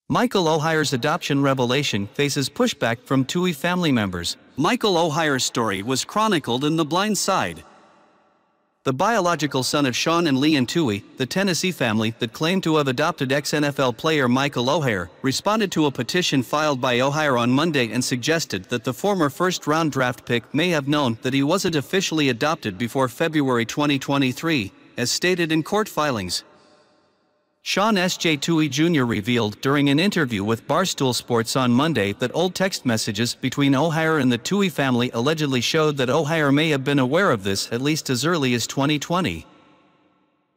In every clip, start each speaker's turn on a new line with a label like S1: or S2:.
S1: Michael Oher's adoption revelation faces pushback from Tuohy family members.
S2: Michael Oher's story was chronicled in The Blind Side.
S1: The biological son of Sean and Leigh and Tuohy, the Tennessee family that claimed to have adopted ex-NFL player Michael Oher, responded to a petition filed by Oher on Monday and suggested that the former first-round draft pick may have known that he wasn't officially adopted before February 2023, as stated in court filings. Sean Tuohy Jr. revealed during an interview with Barstool Sports on Monday that old text messages between Oher and the Tuohy family allegedly showed that Oher may have been aware of this at least as early as 2020.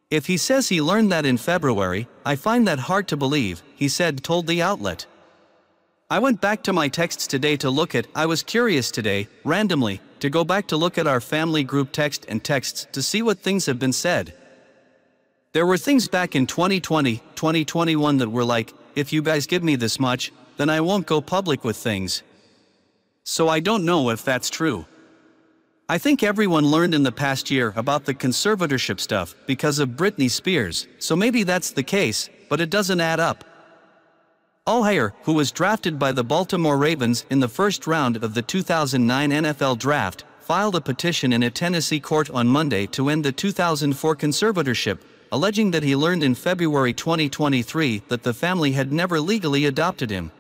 S1: "If he says he learned that in February, I find that hard to believe," he said, told the outlet. "I went back to my texts today to look at, I was curious today, randomly, to go back to look at our family group text and texts to see what things have been said. There were things back in 2020, 2021 that were like, if you guys give me this much, then I won't go public with things. So I don't know if that's true. I think everyone learned in the past year about the conservatorship stuff because of Britney Spears, so maybe that's the case, but it doesn't add up." Oher, who was drafted by the Baltimore Ravens in the first round of the 2009 NFL Draft, filed a petition in a Tennessee court on Monday to end the 2004 conservatorship, alleging that he learned in February 2023 that the family had never legally adopted him.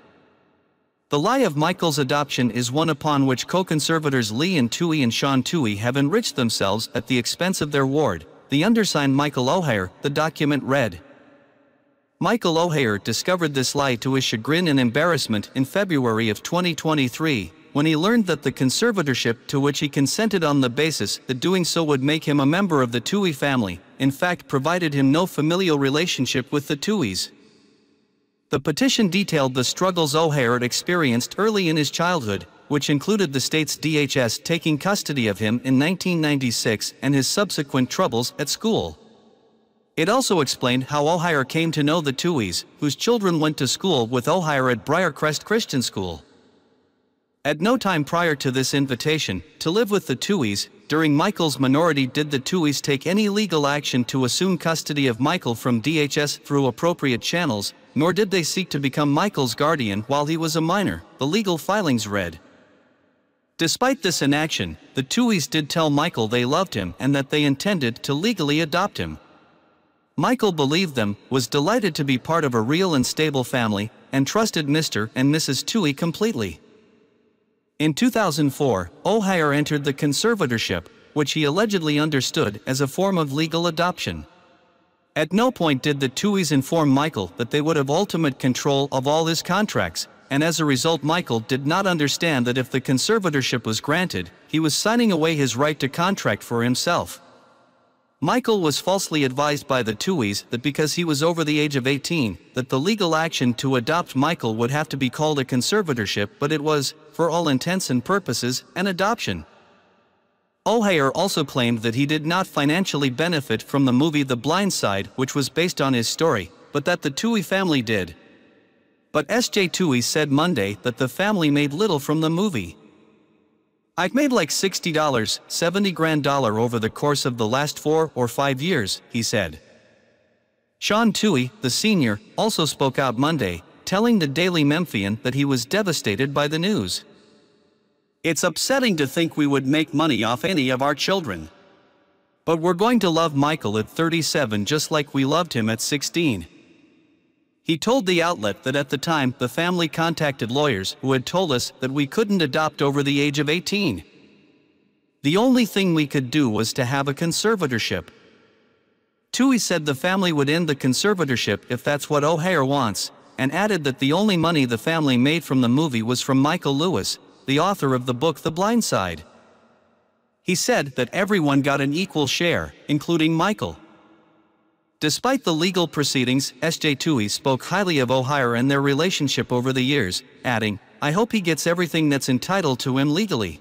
S1: The lie of Michael's adoption is one upon which co-conservators Leigh and Tuohy and Sean Tuohy have enriched themselves at the expense of their ward, the undersigned Michael Oher, the document read. Michael Oher discovered this lie to his chagrin and embarrassment in February of 2023, when he learned that the conservatorship to which he consented on the basis that doing so would make him a member of the Tuohy family, in fact provided him no familial relationship with the Tuohys. The petition detailed the struggles Oher had experienced early in his childhood, which included the state's DHS taking custody of him in 1996 and his subsequent troubles at school. It also explained how Oher came to know the Tuohys, whose children went to school with Oher at Briarcrest Christian School. At no time prior to this invitation to live with the Tuohys, during Michael's minority did the Tuohys take any legal action to assume custody of Michael from DHS through appropriate channels, nor did they seek to become Michael's guardian while he was a minor, the legal filings read. Despite this inaction, the Tuohys did tell Michael they loved him and that they intended to legally adopt him. Michael believed them, was delighted to be part of a real and stable family, and trusted Mr. and Mrs. Tuohy completely. In 2004, Oher entered the conservatorship, which he allegedly understood as a form of legal adoption. At no point did the Tuohys inform Michael that they would have ultimate control of all his contracts, and as a result Michael did not understand that if the conservatorship was granted, he was signing away his right to contract for himself. Michael was falsely advised by the Tuohys that because he was over the age of 18, that the legal action to adopt Michael would have to be called a conservatorship, but it was, for all intents and purposes, an adoption. Oher also claimed that he did not financially benefit from the movie The Blind Side, which was based on his story, but that the Tuohy family did. But Tuohy said Monday that the family made little from the movie. "I've made like $60, $70,000 over the course of the last 4 or 5 years, he said. Sean Tuohy, the senior, also spoke out Monday, telling the Daily Memphian that he was devastated by the news.
S2: "It's upsetting to think we would make money off any of our children. But we're going to love Michael at 37 just like we loved him at 16. He told the outlet that at the time the family contacted lawyers who had told us that we couldn't adopt over the age of 18. The only thing we could do was to have a conservatorship. Tuohy said the family would end the conservatorship if that's what Oher wants, and added that the only money the family made from the movie was from Michael Lewis, the author of the book The Blind Side. He said that everyone got an equal share, including Michael. Despite the legal proceedings, Tuohy spoke highly of Oher and their relationship over the years, adding, "I hope he gets everything that's entitled to him legally."